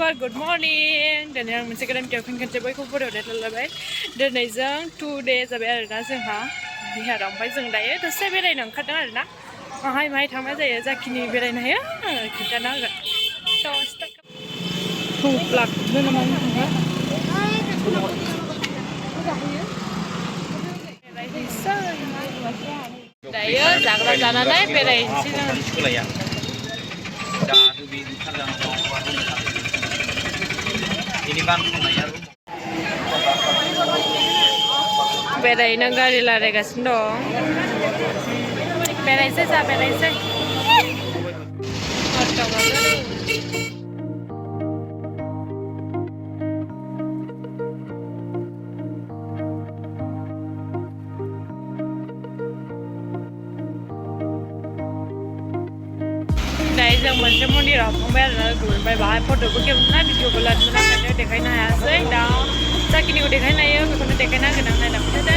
Deoghar, good morning. Diनै आं मोनसे गोदान भिडिअ खनसे बयखौबो बरायनाय लाबाय। दिनै जों 2 days जाबाय आरोना जोंहा बिहाराव। ओमफ्राय जों दायो दसे बेरायनो ओंखारदों आरोना। माहाय थांनाय जायो जाखिनि बेरायनो हायो खिन्थाना होगोन। दायो जाग्रा जानानै बेरायनोसै जों। बेरायनो गारि लारायगासिनो दं। बेरायसै जा बेरायसै। दायो जों मोनसे मन्दिराव हाबखांबाय आरोना दुगैबाय बाहाय फट'बो खेबना भिडिअबो लानो मोनाखैनो देखायनो हायासै। दा जाखिनिखौ देखायनो हायो बेखौनो देखायना होगोन आं नायलांबाय दा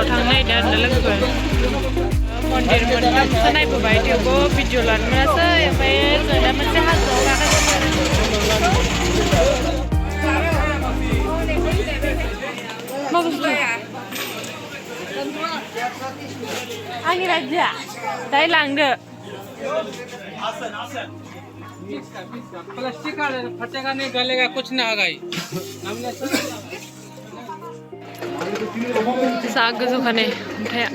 थांनाय दा लोगोफोर मन्दिर मोनथामसो नायबोबाय थेवबो भिडिअ लानो मोनासै। ओमफ्राय जों दा मोनसे हाजोआव गाखोदों। आंनि रायजोआ दायो लांदो। प्लास्टिक का फटेगा नहीं गलेगा कुछ ना होगा। जा गोजौखाने अन्थाइआ।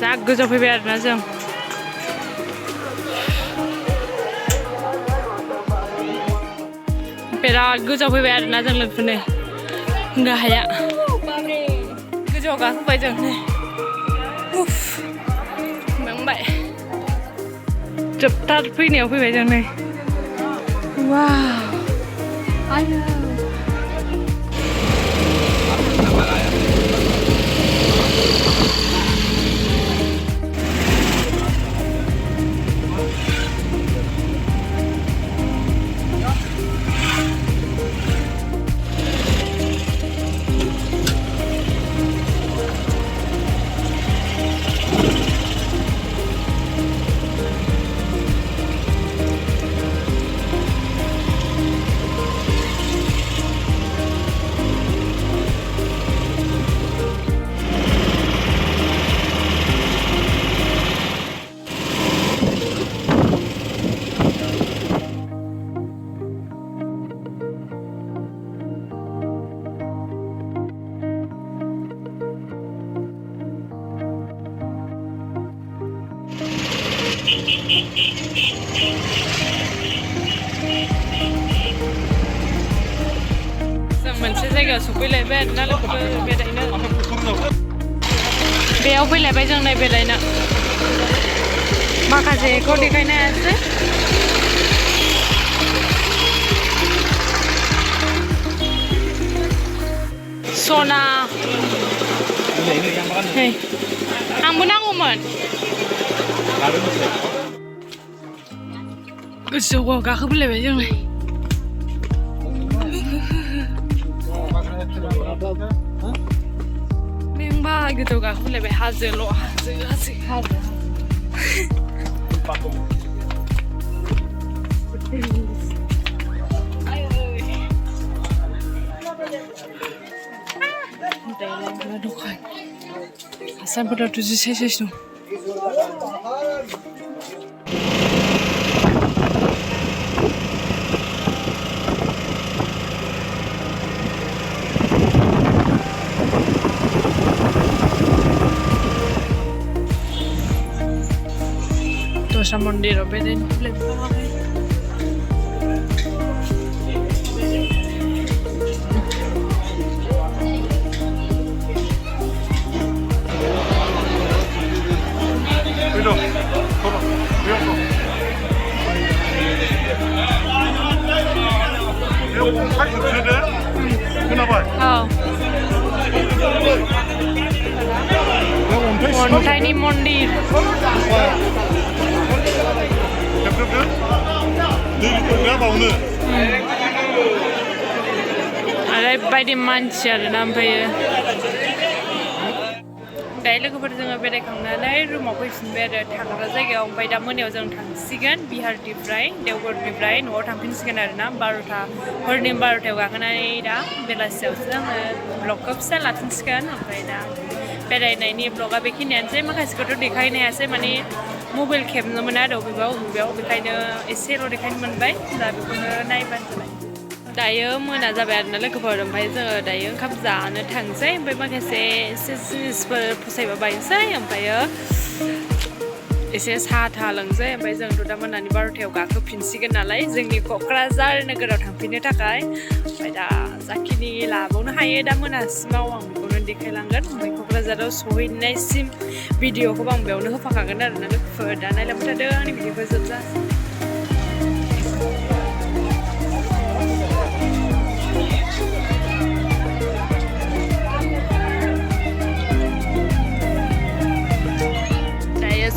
जा गोजौ फैबाय आरोना जों। बिराद गोजौ फैबाय आरोना जों लोगोफोरनो गाहाया गोजौआव गाखोबाय जों मेंबाय जोबथार फैनायाव फैबाय जों नै वाव आयौ मोनसे जायगायाव सफैलायबाय आरोना लोगोफोर बेरायनो बेयाव फैलायबाय जों नै बेरायनो माखासेखौ देखायनो हायासै सना Hey, आंबो नांगौमोन गोजौआव गाखोबोलायबाय जोंलाय मेंबाय गोजौआव गाखोबोलायबाय हाजोल' हाजो दखान हासानफोरावथ' जि साइज दं दस्रा मन्दिराव बेरायनो फैलायबाय अन्थाइनि मन्दिर ओरैबायदि मानसि आरोना ओमफ्रायो दायो लोगोफोर जोङो बेरायखांनानै रुमाव फैफिनबाय आरो थाग्रा जायगायाव ओमफ्राय दा मोनायाव जों थांसिगोन बिहारनिफ्राय देवगरनिफ्राय न'आव थांफिनसिगोन आरोना हरनि 12थायाव गाखोनानै दा बेलासियावसो आङो ब्लगखौ फिसा लाफिनसिगोन ओमफ्राय दा बेरायनायनि ब्लगा बेखिनियानोसै माखासेखौथ' देखायनो हायासै माने मबाइल खेबनोमोन आरो बबेबा बेखायनो एसेल' देखायनो मोनबाय दा बेखौनो नायबानो जाबाय दायो मोना जाबाय आरोना लोगोफोर ओमफ्राय जोङो दायो ओंखाम जानो थांसै ओमफ्राय माखासे एसे जिनिसफोर फसायबा बायनोसै ओमफ्रायो एसे साहा था लोंसै ओमफ्राय जोंथ' दा मोनानि 12थायाव गाखोफिनसिगोन नालाय जोंनि क'क्राझार नोगोराव थांफिननो थाखाय ओमफ्राय दा जाखिनि लाबावनो हायो दा मोनासिमाव आं बेखौनो देखायलांगोन ओमफ्राय क'क्राझाराव सहैनायसिम भिडिअखौबो आं बेयावनो होफाखागोन आरोना लोगोफोर दा नायलांबाय थादो आंनि भिडिअखौ जोबजासिम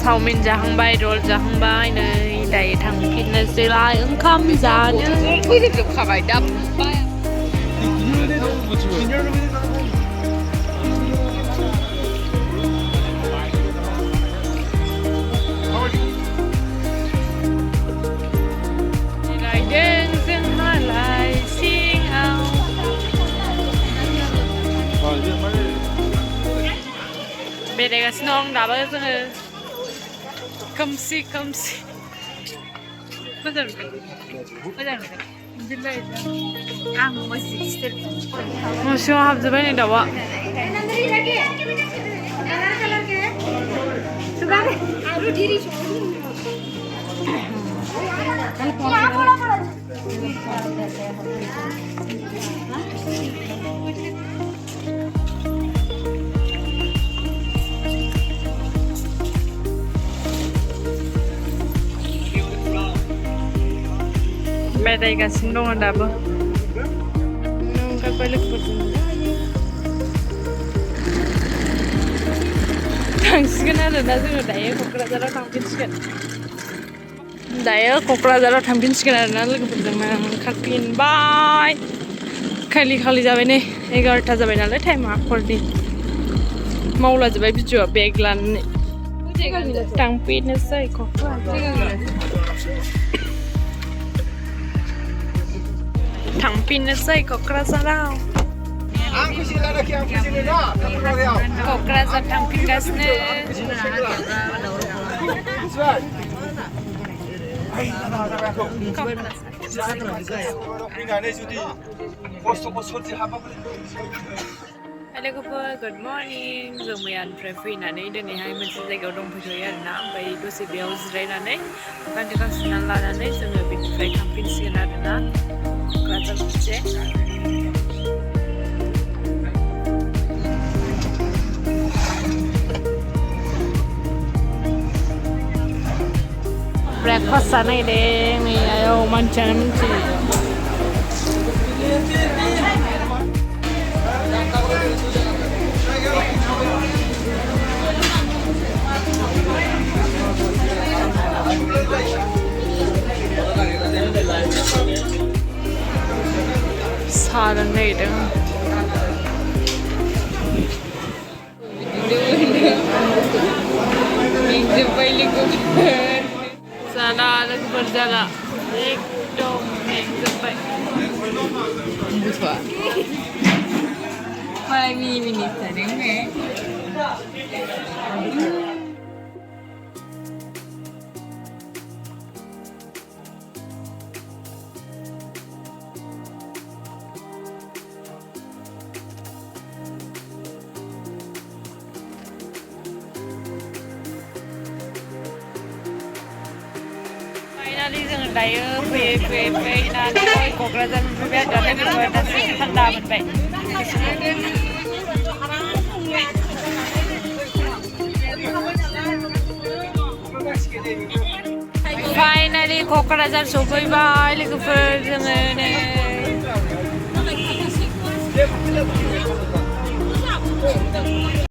चाउमिन जाखांबाय रल जाखांबाय नै दायो थांफिननोसैलाय ओंखाम जानो फैजोबखाबाय दा बेरायदों जोंहालाय सिङाव बेरायगासिनो दं दाबो जोङो खोमसि मोजां आं न' सिङाव हाबजोब्बाय नै दाउआ बेरायगासिनो दङ दाबो ओंखारबाय लोगोफोरजों थांसिगोन आरोना जोङो दायो क'क्राझाराव थांफिनसिगोन आरोना लोगोफोरजों ओंखारफिनबाय खालि जाबाय नै 11ता जाबाय नालाय टाइमा हरनि मावलाजोब्बाय भिडिअ'आ बेग लानानै थांफिननोसै क'क्राझाराव क'क्राझार थांफिनगासिनो लोगोफोर गुड मर्निं जों मैयानिफ्राय फैनानै दिनैहाय मोनसे जायगायाव दंफैथ'यो आरोना ओमफ्राय दसे बेयाव जिरायनानै ओंखाम थोखां सुनानै लानानै जोङो बेनिफ्राय थांफिनसिगोन आरोना क'क्राझार फारसे ब्रेकफास्ट जानो नागिरदों नै आयौ मानसियानो मिन्थि जानो नागिरदों मेंजोब्बाय लोगोफोर जाला लोगोफोर जाला एकदम मेंजोब्बाय गथ'आ मालाय मिनि मिनि जादों ने फाइनालि जों दायो फैयै फैनानै क'क्राझार मोनफैबाय आरो दायो थान्दा मोनबाय फाइनालि क'क्राझार सफैबाय लोगोफोर जोङो नै